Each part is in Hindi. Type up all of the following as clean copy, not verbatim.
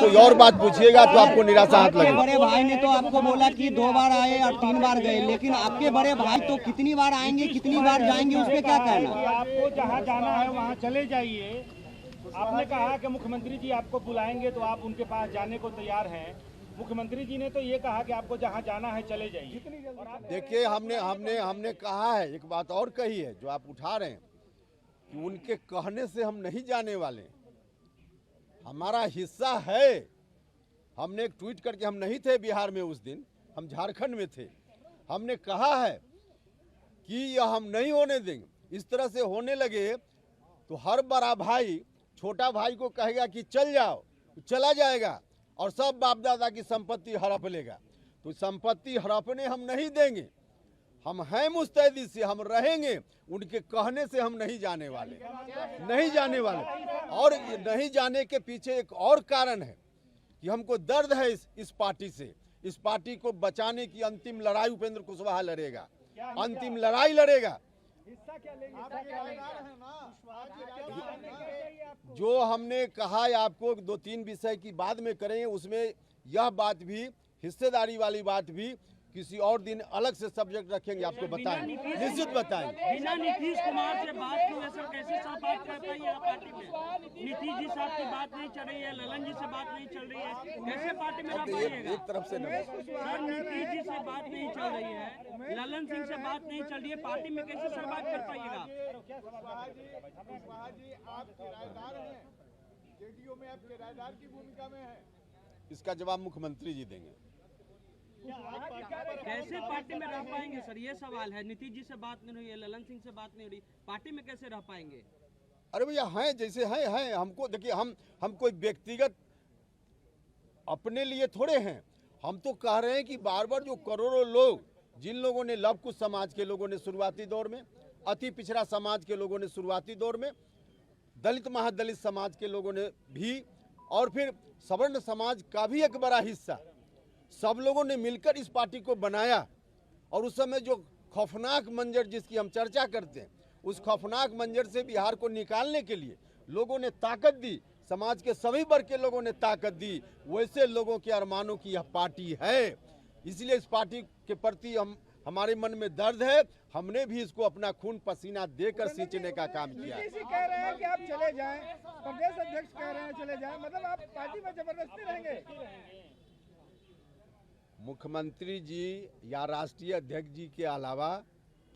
कोई और बात पूछिएगा तो आपको निराशा हाथ लगेगी। बड़े भाई ने तो आपको बोला कि 2 बार आए और 3 बार गए, लेकिन आपके बड़े भाई तो कितनी बार आएंगे कितनी बार जाएंगे, उस पर क्या कहना? आपको जहाँ जाना है वहाँ चले जाइए। आपने कहा कि मुख्यमंत्री जी आपको बुलाएंगे तो आप उनके पास जाने को तैयार हैं। मुख्यमंत्री जी ने तो ये कहा कि आपको जहाँ जाना है चले जाइए। देखिए, हमने कहा है, एक बात और कही है जो आप उठा रहे हैं कि उनके कहने से हम नहीं जाने वाले, हमारा हिस्सा है। हमने एक ट्वीट करके, हम नहीं थे बिहार में उस दिन, हम झारखंड में थे, हमने कहा है कि यह हम नहीं होने देंगे। इस तरह से होने लगे तो हर बड़ा भाई छोटा भाई को कहेगा कि चल जाओ, चला जाएगा और सब बाप दादा की संपत्ति हड़प लेगा। तो संपत्ति हड़पने हम नहीं देंगे, हम हैं मुस्तैदी से, हम रहेंगे। उनके कहने से हम नहीं जाने वाले, नहीं जाने वाले। और नहीं जाने के पीछे एक और कारण है कि हमको दर्द है इस पार्टी से। इस पार्टी को बचाने की अंतिम लड़ाई उपेंद्र कुशवाहा लड़ेगा, अंतिम लड़ाई लड़ेगा। जो हमने कहा है आपको 2-3 विषय की बाद में करेंगे, उसमें यह बात भी, हिस्सेदारी वाली बात भी किसी और दिन अलग से सब्जेक्ट रखेंगे, आपको बताएंगे, निश्चित बताएंगे। बिना नीतीश कुमार से बात क्यों, ऐसा कैसे सब बात कर पाई है पार्टी में? नीतीश जी साहब की बात नहीं चल रही है, ललन जी से बात नहीं चल रही है, कैसे पार्टी में रह पाइएगा? एक तरफ से सर, नीतीश जी से बात नहीं चल रही है, ललन सिंह से बात नहीं चल रही है, पार्टी में कैसे सर बात कर पाइएगा? आप किराएदार हैं, जेडीयू में आप किराएदार की भूमिका में हैं। इसका जवाब मुख्यमंत्री जी देंगे। कैसे पार्टी में रह पाएंगे सर, ये सवाल है। नीतीश जी से बात नहीं हुई है, ललन सिंह से बात नहीं हो रही, पार्टी में कैसे रह पाएंगे? अरे भैया, हैं जैसे हैं। हमको देखिए, हम कोई व्यक्तिगत अपने लिए थोड़े हैं। हम तो कह रहे हैं कि बार बार जो करोड़ों लोग, जिन लोगों ने, लव कुश समाज के लोगों ने शुरुआती दौर में, अति पिछड़ा समाज के लोगों ने शुरुआती दौर में, दलित महादलित समाज के लोगों ने भी, और फिर सवर्ण समाज का भी एक बड़ा हिस्सा, सब लोगों ने मिलकर इस पार्टी को बनाया। और उस समय जो खौफनाक मंजर जिसकी हम चर्चा करते हैं, उस खौफनाक मंजर से बिहार को निकालने के लिए लोगों ने ताकत दी, समाज के सभी वर्ग के लोगों ने ताकत दी। वैसे लोगों के अरमानों की यह पार्टी है, इसलिए इस पार्टी के प्रति हमारे मन में दर्द है। हमने भी इसको अपना खून पसीना देकर सींचने का काम किया है। कह रहे हैं कि आप चले जाएं, प्रदेश अध्यक्ष कह रहे हैं चले जाएं, मतलब आप पार्टी में जबरदस्ती रहेंगे? मुख्यमंत्री जी या राष्ट्रीय अध्यक्ष जी के अलावा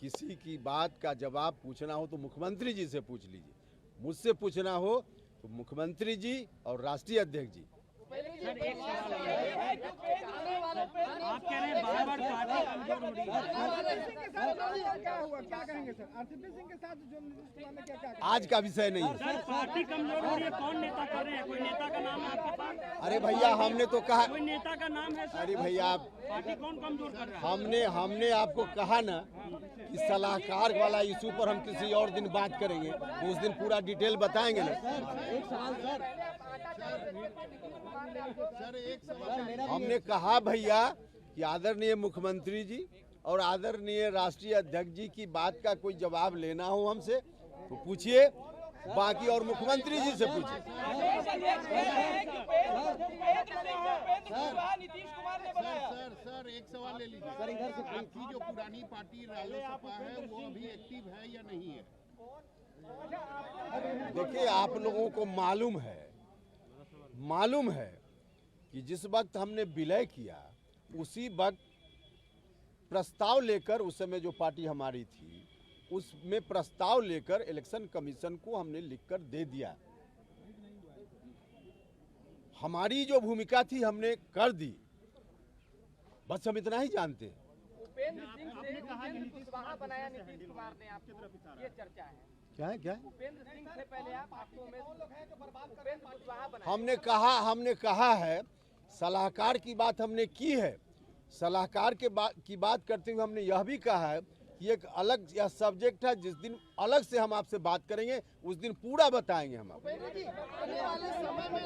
किसी की बात का जवाब पूछना हो तो मुख्यमंत्री जी से पूछ लीजिए, मुझसे पूछना हो तो मुख्यमंत्री जी और राष्ट्रीय अध्यक्ष जी। सर, एक सवाल आप कह रहे हैं बार बार पार्टी कमजोर हो रही है, क्या हुआ, क्या कहेंगे सर? आरसीपी सिंह के साथ जो नीतीश कुमार ने क्या आज का विषय नहीं है सर। पार्टी कमजोर हो रही है, कौन नेता कर रहे हैं? कोई नेता का नाम है आपके पास? अरे भैया, हमने तो कहा, कोई नेता का नाम है सर? अरे भैया, पार्टी कौन कमजोर कर रहा है? हमने आपको कहा ना कि सलाहकार वाला इशू पर हम किसी और दिन बात करेंगे, तो उस दिन पूरा डिटेल बताएंगे ना। हमने कहा भैया कि आदरणीय मुख्यमंत्री जी और आदरणीय राष्ट्रीय अध्यक्ष जी की बात का कोई जवाब लेना हो हमसे तो पूछिए, बाकी और मुख्यमंत्री जी से पूछिए। सर एक सवाल ले लीजिए, आपकी जो पुरानी पार्टी रालोसपा है वो अभी एक्टिव है या नहीं है? देखिए, आप लोगों को मालूम है कि जिस वक्त हमने विलय किया उसी वक्त प्रस्ताव लेकर, उस समय जो पार्टी हमारी थी उसमें प्रस्ताव लेकर इलेक्शन कमीशन को हमने लिखकर दे दिया। हमारी जो भूमिका थी हमने कर दी, बस हम इतना ही जानते हैं। उपेंद्र सिंह से कुशवाहा बनाया नीतीश कुमार ने, आपकी तरफ इशारा, ये चर्चा है। क्या है? उपेंद्र सिंह से पहले आपको उपेंद्र कुशवाहा बनाया। हमने कहा है, सलाहकार की बात हमने की है। सलाहकार की बात करते हुए हमने यह भी कहा है कि एक अलग यह सब्जेक्ट है, जिस दिन अलग से हम आपसे बात करेंगे उस दिन पूरा बताएंगे हम आपको। आने वाले समय में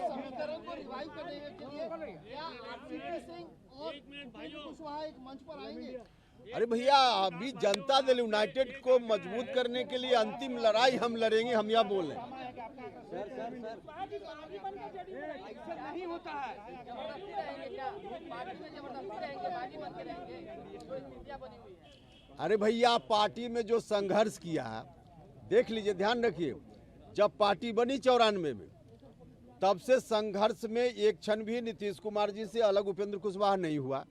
समीकरण को रिवाइव करने के लिए क्या आरसीपी सिंह और उपेंद्र कुशवाहा एक मंच पर आएंगे? अरे भैया, अभी जनता दल यूनाइटेड को मजबूत करने के लिए अंतिम लड़ाई हम लड़ेंगे, हम यह बोल रहे हैं। नहीं होता है। जबरदस्ती रहेंगे क्या? पार्टी में जबरदस्ती रहेंगे, बाजी बन के रहेंगे, कोई स्थितियां बनी हुई है। अरे भैया, पार्टी में जो संघर्ष किया है, देख लीजिए, ध्यान रखिए, जब पार्टी बनी 94 में, तब से संघर्ष में एक क्षण भी नीतीश कुमार जी से अलग उपेंद्र कुशवाहा नहीं हुआ।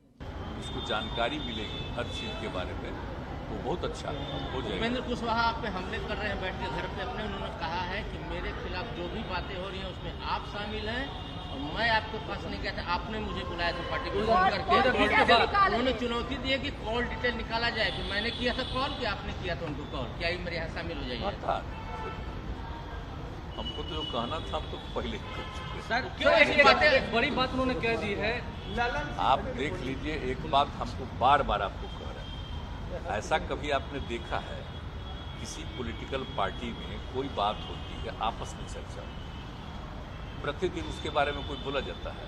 उसको जानकारी मिलेगी हर चीज के बारे में, तो बहुत अच्छा हो जाएगा। उपेंद्र कुशवाहा आप पे हमले कर रहे हैं बैठ के घर पे अपने, उन्होंने कहा है कि मेरे खिलाफ जो भी बातें हो रही हैं उसमें आप शामिल हैं और मैं आपके पास नहीं गया था, आपने मुझे बुलाया था पार्टी को फोन करके। उन्होंने चुनौती दी है कि कॉल डिटेल निकाला जाए कि मैंने किया था कॉल कि आपने किया था उनको कॉल, क्या ये मेरे यहाँ शामिल हो जाएगा? हमको तो जो कहना था हम तो पहले कर चुके। सर क्यों ऐसी बातें? एक बड़ी बात उन्होंने कह दी है। आप देख लीजिए, एक बात हमको बार बार आपको कह रहे हैं, ऐसा कभी आपने देखा है किसी पॉलिटिकल पार्टी में कोई बात होती है, आपस में चर्चा, प्रतिदिन उसके बारे में कोई बोला जाता है,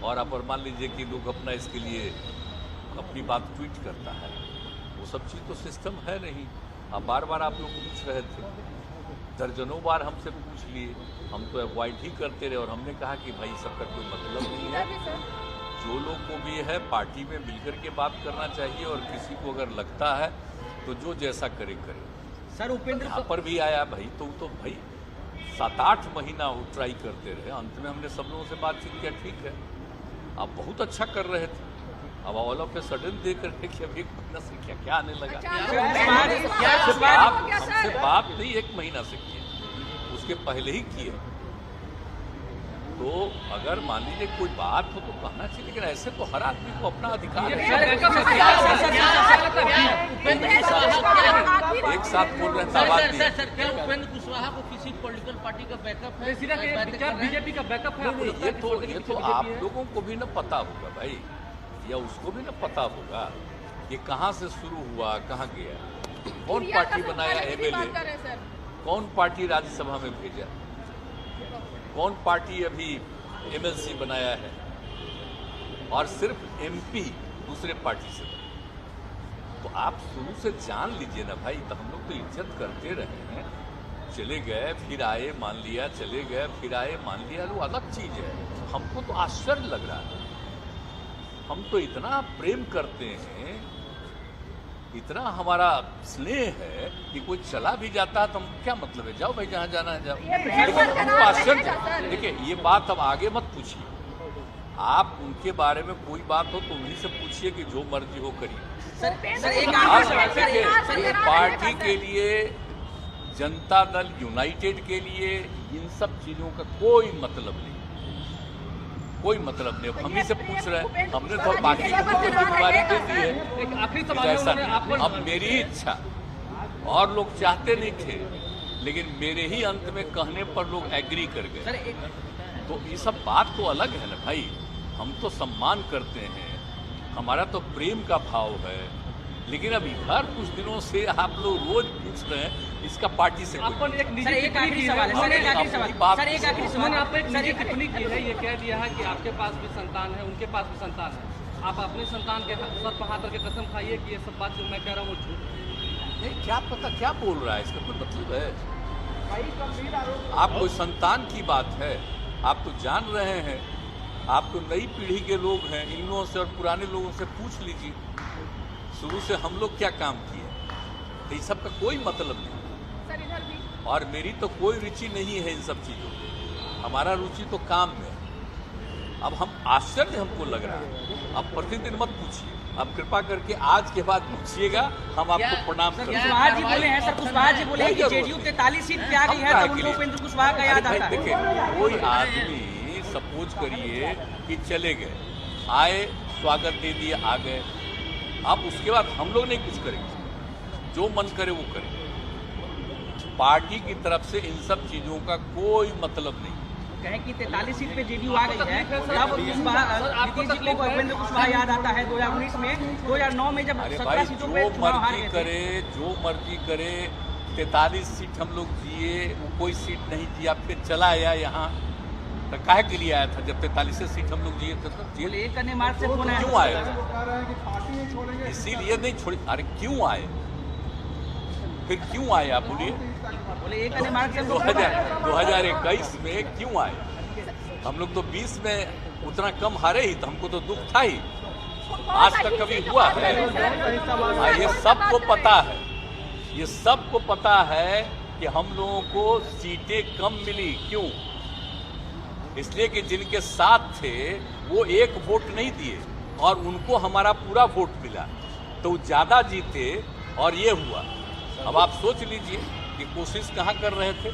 और आप मान लीजिए कि लोग अपना इसके लिए अपनी बात ट्वीट करता है, वो सब चीज़ तो सिस्टम है नहीं। अब बार बार आप लोग पूछ रहे थे, दर्जनों बार हमसे पूछ लिए, हम तो अवॉइड ही करते रहे, और हमने कहा कि भाई सबका कोई मतलब नहीं है, जो लोग को भी है पार्टी में मिलकर के बात करना चाहिए, और किसी को अगर लगता है तो जो जैसा करे करे। सर उपेंद्र यहाँ पर भी आया भाई, तो भाई 7-8 महीना वो ट्राई करते रहे, अंत में हमने सब लोगों से बातचीत किया, ठीक है आप बहुत अच्छा कर रहे थे, अब ऑल ऑफ ए सडन देख करके कि अब 1 महीना से क्या क्या आने लगा। हमसे बात नहीं 1 महीना से किए, उसके पहले ही किए, तो अगर मान लीजिए कोई बात हो तो कहना चाहिए, लेकिन ऐसे तो हर आदमी को अपना अधिकार है। एक साथ बोल रहे हैं, सर क्या उपेंद्र कुशवाहा को किसी पॉलिटिकल पार्टी का बैकअप है? बीजेपी का बैकअप है। ये तो आप लोगों को भी न पता होगा भाई, या उसको भी न पता होगा ये कहाँ से शुरू हुआ, कहाँ गया, कौन पार्टी बनाया एमएलए, कौन पार्टी राज्यसभा में भेजा, कौन पार्टी अभी एमएलसी बनाया है, और सिर्फ एमपी दूसरे पार्टी से। तो आप शुरू से जान लीजिए ना भाई, तो हम लोग तो इज्जत करते रहे हैं, चले गए फिर आए मान लिया, चले गए फिर आए मान लिया, वो अलग चीज है। हमको तो आश्चर्य लग रहा है, हम तो इतना प्रेम करते हैं, इतना हमारा स्नेह है कि कोई चला भी जाता है तो हम क्या मतलब है, जाओ भाई जहाँ जाना है जाओ। लेकिन हमको आश्चर्य, देखिए ये बात अब आगे मत पूछिए, आप उनके बारे में कोई बात हो तो उन्हीं से पूछिए कि जो मर्जी हो करिए। पार्टी के लिए, जनता दल यूनाइटेड के लिए इन सब चीजों का कोई मतलब नहीं, कोई मतलब नहीं। हम ही से पूछ रहे हैं, हमने तो बाकी को तो जिम्मेदारी दे दी है। आखिरी सवाल, अब मेरी इच्छा, और लोग चाहते नहीं थे, लेकिन मेरे ही अंत में कहने पर लोग एग्री कर गए, तो ये सब बात तो अलग है ना भाई। हम तो सम्मान करते हैं, हमारा तो प्रेम का भाव है, लेकिन अभी हर कुछ दिनों से आप लोग रोज पूछ रहे हैं इसका पार्टी से आपको एक आखिरी सवाल है, उन्होंने आपको एक निजी टिप्पणी की है, ये कह दिया है कि आपके पास भी संतान है, उनके पास भी संतान है, आप अपने संतान के सर पर हाथ करके कसम खाइए कि ये सब बात जो मैं कह रहा हूँ वो झूठ नहीं। क्या पता क्या बोल रहा है, इसका कोई मतलब है? आप कोई संतान की बात है, आप तो जान रहे हैं, आप तो नई पीढ़ी के लोग हैं, इन लोगों से और पुराने लोगों से पूछ लीजिए शुरू से हम लोग क्या काम किए, तो इस सब का कोई मतलब नहीं। और मेरी तो कोई रुचि नहीं है इन सब चीज़ों में, हमारा रुचि तो काम में। अब हम आश्चर्य हमको लग रहा है, अब प्रतिदिन मत पूछिए, अब कृपा करके आज के बाद पूछिएगा, हम आपको प्रणाम करेंगे। कुशवाहा जी बोले हैं, सर कुशवाहा जी बोले हैं कि जेडीयू 43 सीट पे आ गई है, तो उनको उपेंद्र कुशवाहा का याद आता है। देखिए कोई आदमी सपोज करिए कि चले गए, आए, स्वागत दे दिए, आ गए, अब उसके बाद हम लोग नहीं कुछ करेंगे, जो मन करे वो करेंगे। पार्टी की तरफ से इन सब चीजों का कोई मतलब नहीं। कहें कि 43 सीट पे जेडीयू आ गई है, तब नीतीश जी को उपेंद्र कुशवाहा याद आता है 2019 में, 2009 में जब 17 सीटों पे चुनाव हार गए थे। जो मर्जी करे, 43 सीट हम लोग जिए, वो कोई सीट नहीं जिया, फिर चला आया यहाँ, तो काहे के लिए आया था? जब 43 सीट हम लोग जीते थे तब बोले एक अन्य मार्ग से फोन आया क्यों आए? इसीलिए नहीं छोड़ी। अरे क्यों आए? फिर क्यों आए आप बोलिए? बोले एक अन्य मार्ग से 2021 में क्यों आए? हम लोग तो 20 में उतना कम हारे ही, तो हमको तो दुख था ही। आज तक कभी हुआ है? ये सबको पता है, ये सबको पता है कि हम लोगों को सीटें कम मिली। क्यों? इसलिए कि जिनके साथ थे वो एक वोट नहीं दिए और उनको हमारा पूरा वोट मिला, तो ज्यादा जीते और ये हुआ। अब आप सोच लीजिए कि कोशिश कहाँ कर रहे थे।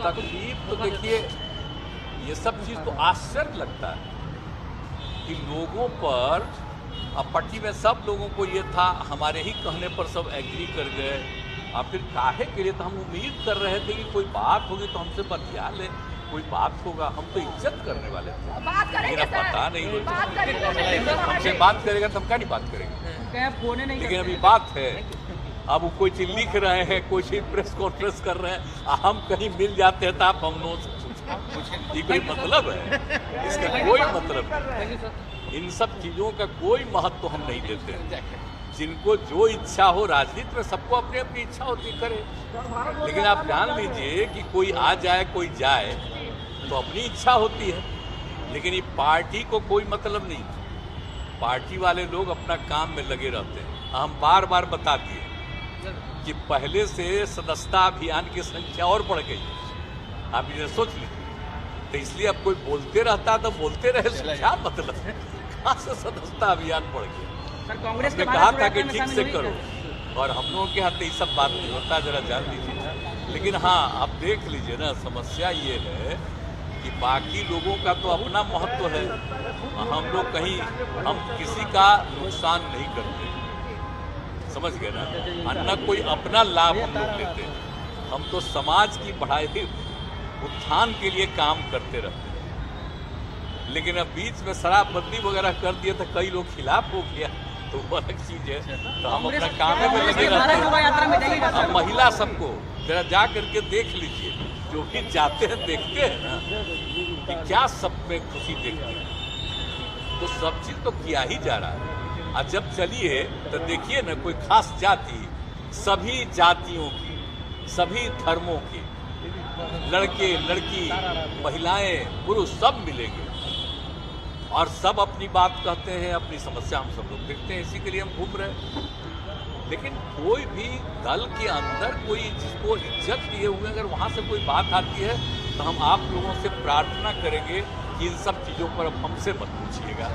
तकलीफ तो देखिए, ये सब चीज तो आश्चर्य लगता है कि लोगों पर, अब पट्टी में सब लोगों को ये था, हमारे ही कहने पर सब एग्री कर गए। और फिर काहे के लिए? तो हम उम्मीद कर रहे थे कि कोई बात होगी तो हमसे बतिया ले, कोई बात होगा। हम तो इज्जत करने वाले थे, लेकिन अब पता नहीं हमसे बात करेगा तो हम क्या नहीं बात करेंगे। लेकिन अभी बात है, अब कोई चीज लिख रहे हैं, कोई चीज प्रेस कॉन्फ्रेंस कर रहे हैं, हम कहीं मिल जाते हैं तो आप हम लोग ये कोई मतलब है? इसका कोई मतलब नहीं। इन सब चीजों का कोई महत्व हम नहीं देते। जिनको जो इच्छा हो, राजनीति में सबको अपनी अपनी इच्छा होती करे, लेकिन आप जान लीजिए कि कोई आ जाए कोई जाए तो अपनी इच्छा होती है, लेकिन ये पार्टी को कोई मतलब नहीं। पार्टी वाले लोग अपना काम में लगे रहते हैं। हम बार बार बता दिए कि पहले से सदस्यता अभियान की संख्या और बढ़ गई। आप इसे सोच लीजिए। तो इसलिए अब कोई बोलते रहता तो बोलते रहे, क्या मतलब? कहाँ से सदस्यता अभियान बढ़ गया? कांग्रेस ने कहा था कि ठीक से करो, और हम लोगों के हाथ ये सब बात नहीं होता, जरा जान लीजिए। लेकिन हाँ, आप देख लीजिए ना, समस्या ये है कि बाकी लोगों का तो अपना महत्व है। हम लोग कहीं, हम किसी का नुकसान नहीं करते, समझ गए ना? अन्ना कोई अपना लाभ हम लोग लेते हैं। हम तो समाज की बढ़ाई, उत्थान के लिए काम करते रहते हैं। लेकिन अब बीच में शराबबंदी वगैरह कर दिए तो कई लोग खिलाफ हो गया, तो वो अलग चीज है। तो हम अपना काम में लगे रहते हैं। अब महिला सबको जरा जा करके देख लीजिए, जो भी जाते हैं देखते हैं ना कि क्या सब में खुशी देखते हैं। तो सब चीज तो किया ही जा रहा है। और जब चलिए तो देखिए ना, कोई खास जाति, सभी जातियों की, सभी धर्मों की, लड़के लड़की, महिलाएं पुरुष सब मिलेंगे और सब अपनी बात कहते हैं, अपनी समस्या हम सब लोग देखते हैं। इसी के लिए हम घूम रहे हैं। लेकिन कोई भी दल के अंदर कोई जिसको इज्जत दिए हुए अगर वहाँ से कोई बात आती है तो हम आप लोगों से प्रार्थना करेंगे कि इन सब चीज़ों पर अब हमसे मत पूछिएगा।